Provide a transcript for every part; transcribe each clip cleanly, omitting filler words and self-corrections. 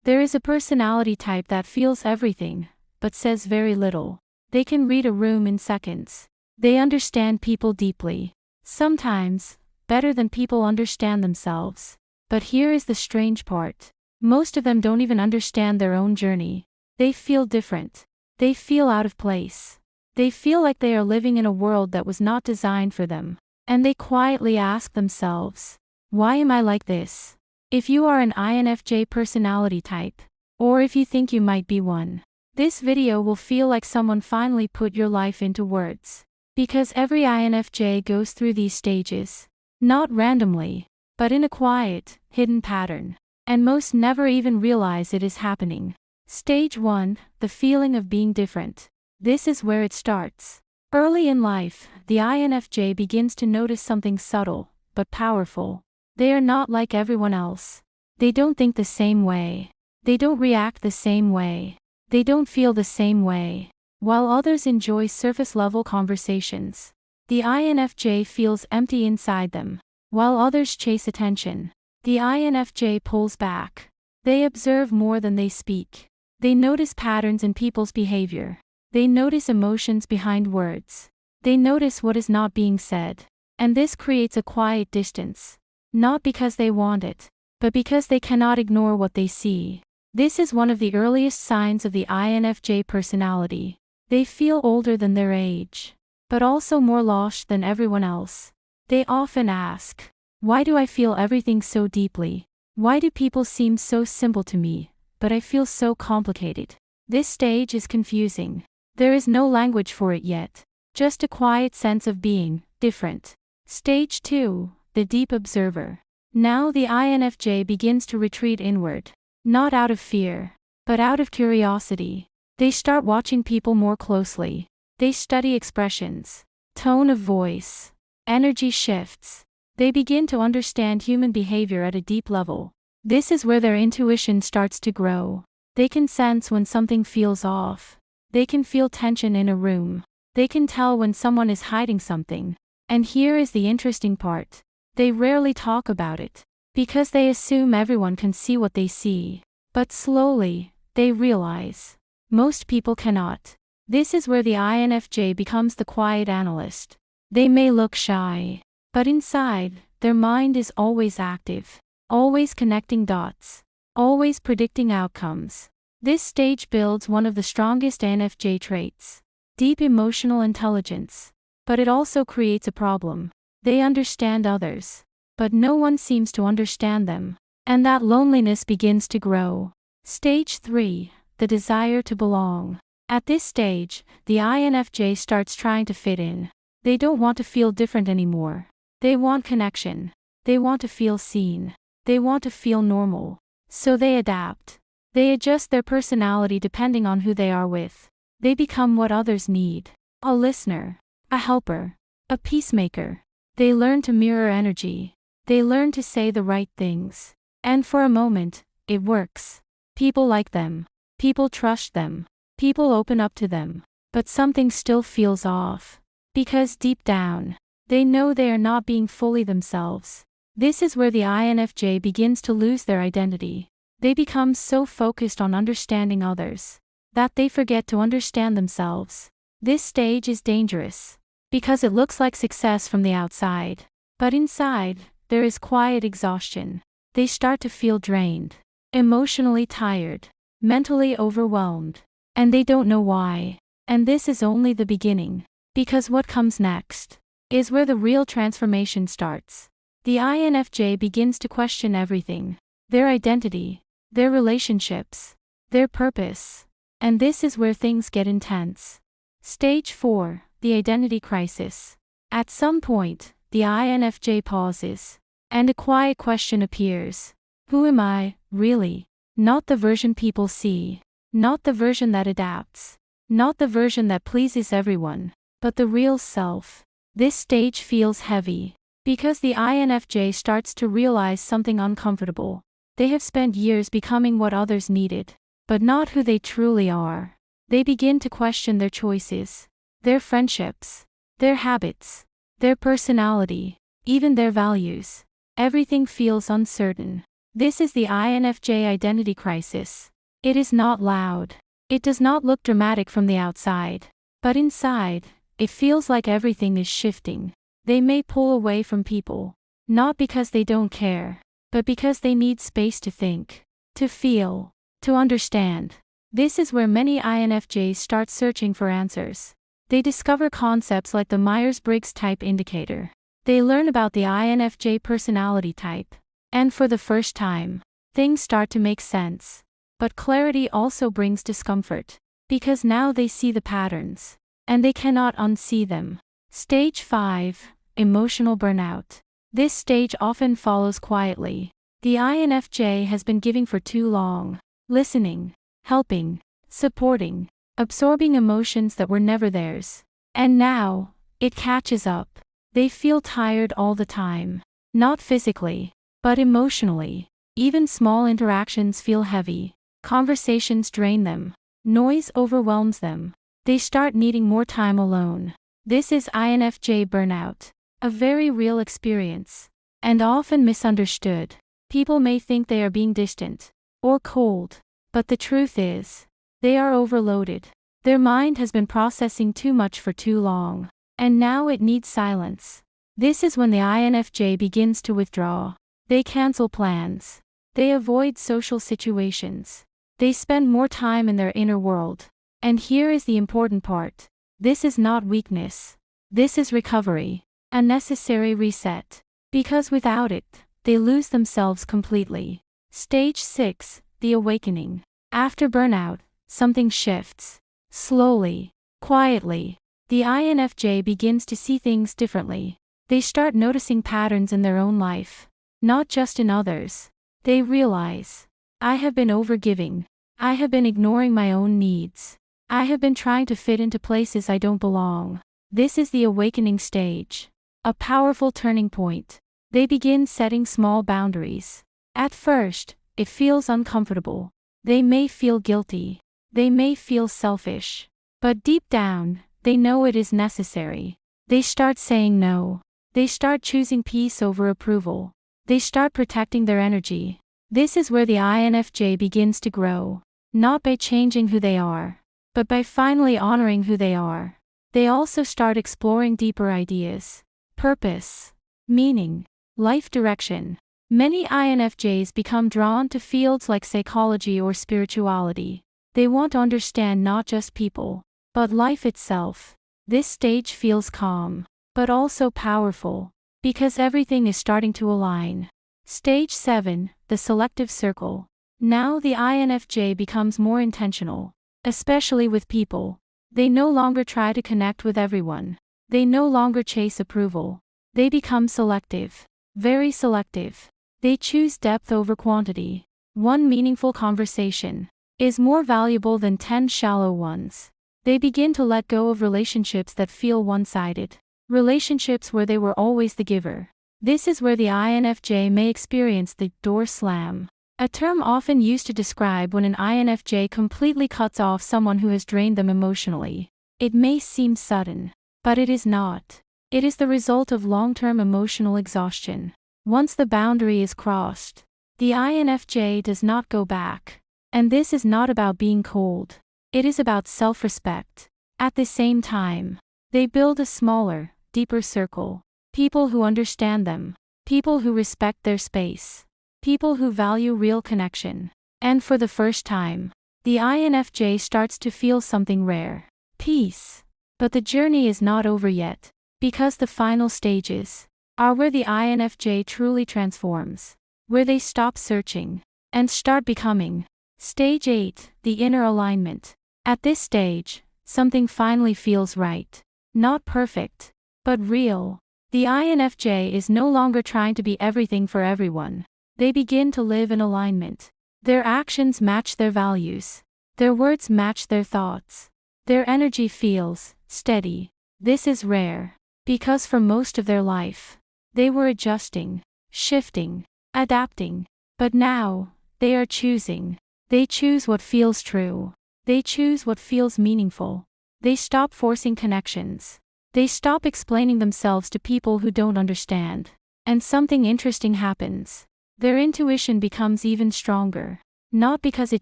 There is a personality type that feels everything, but says very little. They can read a room in seconds. They understand people deeply. Sometimes, better than people understand themselves. But here is the strange part. Most of them don't even understand their own journey. They feel different. They feel out of place. They feel like they are living in a world that was not designed for them. And they quietly ask themselves, why am I like this? If you are an INFJ personality type, or if you think you might be one, this video will feel like someone finally put your life into words. Because every INFJ goes through these stages. Not randomly, but in a quiet, hidden pattern. And most never even realize it is happening. Stage 1, the feeling of being different. This is where it starts. Early in life, the INFJ begins to notice something subtle, but powerful. They are not like everyone else. They don't think the same way. They don't react the same way. They don't feel the same way. While others enjoy surface-level conversations, the INFJ feels empty inside them. While others chase attention, the INFJ pulls back. They observe more than they speak. They notice patterns in people's behavior. They notice emotions behind words. They notice what is not being said. And this creates a quiet distance. Not because they want it, but because they cannot ignore what they see. This is one of the earliest signs of the INFJ personality. They feel older than their age, but also more lost than everyone else. They often ask, why do I feel everything so deeply? Why do people seem so simple to me, but I feel so complicated? This stage is confusing. There is no language for it yet, just a quiet sense of being different. Stage 2, the deep observer. Now the INFJ begins to retreat inward, not out of fear, but out of curiosity. They start watching people more closely. They study expressions, tone of voice, energy shifts. They begin to understand human behavior at a deep level. This is where their intuition starts to grow. They can sense when something feels off. They can feel tension in a room. They can tell when someone is hiding something. And here is the interesting part. They rarely talk about it, because they assume everyone can see what they see. But slowly, they realize, most people cannot. This is where the INFJ becomes the quiet analyst. They may look shy, but inside, their mind is always active, always connecting dots, always predicting outcomes. This stage builds one of the strongest INFJ traits, deep emotional intelligence. But it also creates a problem. They understand others, but no one seems to understand them. And that loneliness begins to grow. Stage 3, the desire to belong. At this stage, the INFJ starts trying to fit in. They don't want to feel different anymore. They want connection. They want to feel seen. They want to feel normal. So they adapt. They adjust their personality depending on who they are with. They become what others need. A listener. A helper. A peacemaker. They learn to mirror energy. They learn to say the right things. And for a moment, it works. People like them. People trust them. People open up to them. But something still feels off. Because deep down, they know they are not being fully themselves. This is where the INFJ begins to lose their identity. They become so focused on understanding others that they forget to understand themselves. This stage is dangerous because it looks like success from the outside. But inside, there is quiet exhaustion. They start to feel drained, emotionally tired, mentally overwhelmed, and they don't know why. And this is only the beginning, because what comes next is where the real transformation starts. The INFJ begins to question everything, their identity, their relationships, their purpose. And this is where things get intense. Stage 4, the identity crisis. At some point, the INFJ pauses, and a quiet question appears. Who am I, really? Not the version people see. Not the version that adapts. Not the version that pleases everyone, but the real self. This stage feels heavy, because the INFJ starts to realize something uncomfortable. They have spent years becoming what others needed, but not who they truly are. They begin to question their choices, their friendships, their habits, their personality, even their values. Everything feels uncertain. This is the INFJ identity crisis. It is not loud. It does not look dramatic from the outside. But inside, it feels like everything is shifting. They may pull away from people, not because they don't care, but because they need space to think, to feel, to understand. This is where many INFJs start searching for answers. They discover concepts like the Myers-Briggs type indicator. They learn about the INFJ personality type. And for the first time, things start to make sense. But clarity also brings discomfort, because now they see the patterns, and they cannot unsee them. Stage 5. Emotional burnout. This stage often follows quietly. The INFJ has been giving for too long, listening, helping, supporting, absorbing emotions that were never theirs. And now, it catches up. They feel tired all the time. Not physically, but emotionally. Even small interactions feel heavy. Conversations drain them. Noise overwhelms them. They start needing more time alone. This is INFJ burnout. A very real experience. And often misunderstood. People may think they are being distant or cold, but the truth is, they are overloaded. Their mind has been processing too much for too long, and now it needs silence. This is when the INFJ begins to withdraw. They cancel plans. They avoid social situations. They spend more time in their inner world. And here is the important part. This is not weakness. This is recovery. A necessary reset. Because without it, they lose themselves completely. Stage 6. The awakening. After burnout, something shifts. Slowly, quietly, the INFJ begins to see things differently. They start noticing patterns in their own life, not just in others. They realize, I have been overgiving. I have been ignoring my own needs. I have been trying to fit into places I don't belong. This is the awakening stage. A powerful turning point. They begin setting small boundaries. At first, it feels uncomfortable. They may feel guilty. They may feel selfish. But deep down, they know it is necessary. They start saying no. They start choosing peace over approval. They start protecting their energy. This is where the INFJ begins to grow. Not by changing who they are, but by finally honoring who they are. They also start exploring deeper ideas. Purpose, meaning, life direction. Many INFJs become drawn to fields like psychology or spirituality. They want to understand not just people, but life itself. This stage feels calm, but also powerful, because everything is starting to align. Stage 7. The selective circle. Now the INFJ becomes more intentional, especially with people. They no longer try to connect with everyone. They no longer chase approval. They become selective, very selective. They choose depth over quantity. One meaningful conversation is more valuable than 10 shallow ones. They begin to let go of relationships that feel one-sided. Relationships where they were always the giver. This is where the INFJ may experience the door slam. A term often used to describe when an INFJ completely cuts off someone who has drained them emotionally. It may seem sudden, but it is not. It is the result of long-term emotional exhaustion. Once the boundary is crossed, the INFJ does not go back. And this is not about being cold. It is about self-respect. At the same time, they build a smaller, deeper circle. People who understand them. People who respect their space. People who value real connection. And for the first time, the INFJ starts to feel something rare. Peace. But the journey is not over yet, because the final stages are where the INFJ truly transforms, where they stop searching and start becoming. Stage 8. The inner alignment. At this stage, something finally feels right. Not perfect, but real. The INFJ is no longer trying to be everything for everyone. They begin to live in alignment. Their actions match their values. Their words match their thoughts. Their energy feels steady. This is rare, because for most of their life, they were adjusting, shifting, adapting. But now, they are choosing. They choose what feels true. They choose what feels meaningful. They stop forcing connections. They stop explaining themselves to people who don't understand. And something interesting happens. their intuition becomes even stronger. Not because it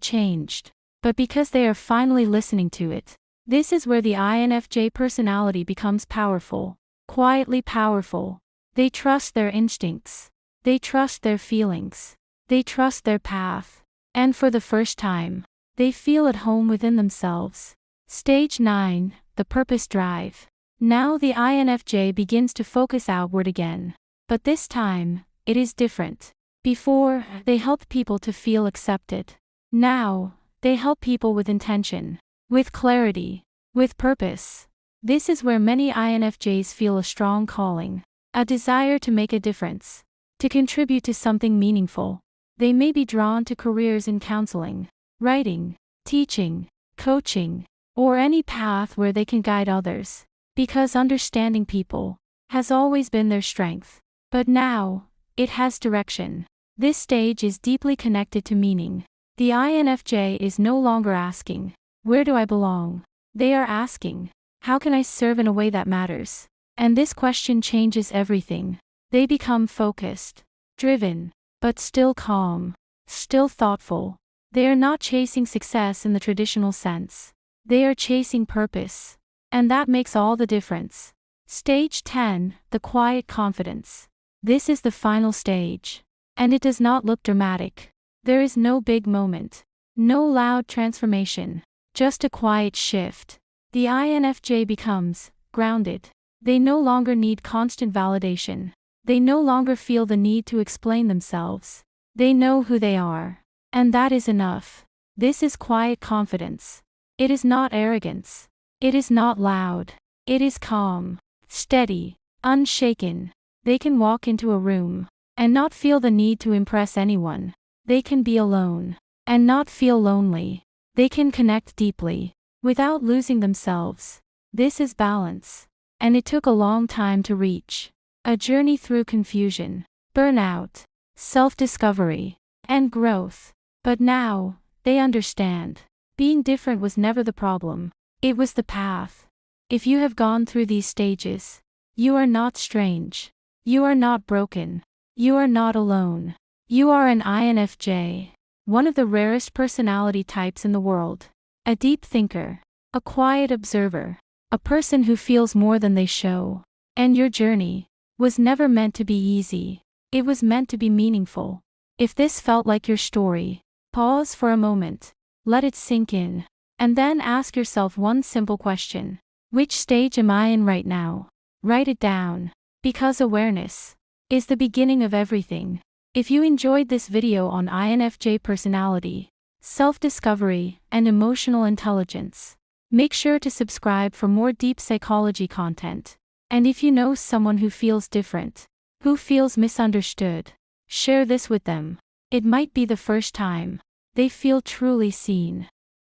changed, but because they are finally listening to it. This is where the INFJ personality becomes powerful, quietly powerful. They trust their instincts. They trust their feelings. They trust their path. And for the first time, they feel at home within themselves. Stage 9, the purpose drive. Now the INFJ begins to focus outward again. But this time, it is different. Before, they helped people to feel accepted. Now, they help people with intention, with clarity, with purpose. This is where many INFJs feel a strong calling, a desire to make a difference, to contribute to something meaningful. They may be drawn to careers in counseling, writing, teaching, coaching, or any path where they can guide others, because understanding people has always been their strength. But now, it has direction. This stage is deeply connected to meaning. The INFJ is no longer asking, "Where do I belong?" They are asking, "How can I serve in a way that matters?" And this question changes everything. They become focused, driven, but still calm, still thoughtful. They are not chasing success in the traditional sense. They are chasing purpose. And that makes all the difference. Stage 10, the quiet confidence. This is the final stage. And it does not look dramatic. There is no big moment, no loud transformation, just a quiet shift. The INFJ becomes grounded. They no longer need constant validation. They no longer feel the need to explain themselves. They know who they are. And that is enough. This is quiet confidence. It is not arrogance. It is not loud. It is calm, steady, unshaken. They can walk into a room and not feel the need to impress anyone. They can be alone and not feel lonely. They can connect deeply without losing themselves. This is balance. And it took a long time to reach. A journey through confusion, burnout, self-discovery, and growth. But now, they understand. Being different was never the problem. It was the path. If you have gone through these stages, you are not strange. You are not broken. You are not alone. You are an INFJ, one of the rarest personality types in the world. A deep thinker, a quiet observer, a person who feels more than they show. And your journey was never meant to be easy. It was meant to be meaningful. If this felt like your story, pause for a moment. Let it sink in. And then ask yourself one simple question. Which stage am I in right now? Write it down. Because awareness is the beginning of everything. If you enjoyed this video on INFJ personality, self-discovery, and emotional intelligence, make sure to subscribe for more deep psychology content. And if you know someone who feels different, who feels misunderstood, share this with them. It might be the first time they feel truly seen.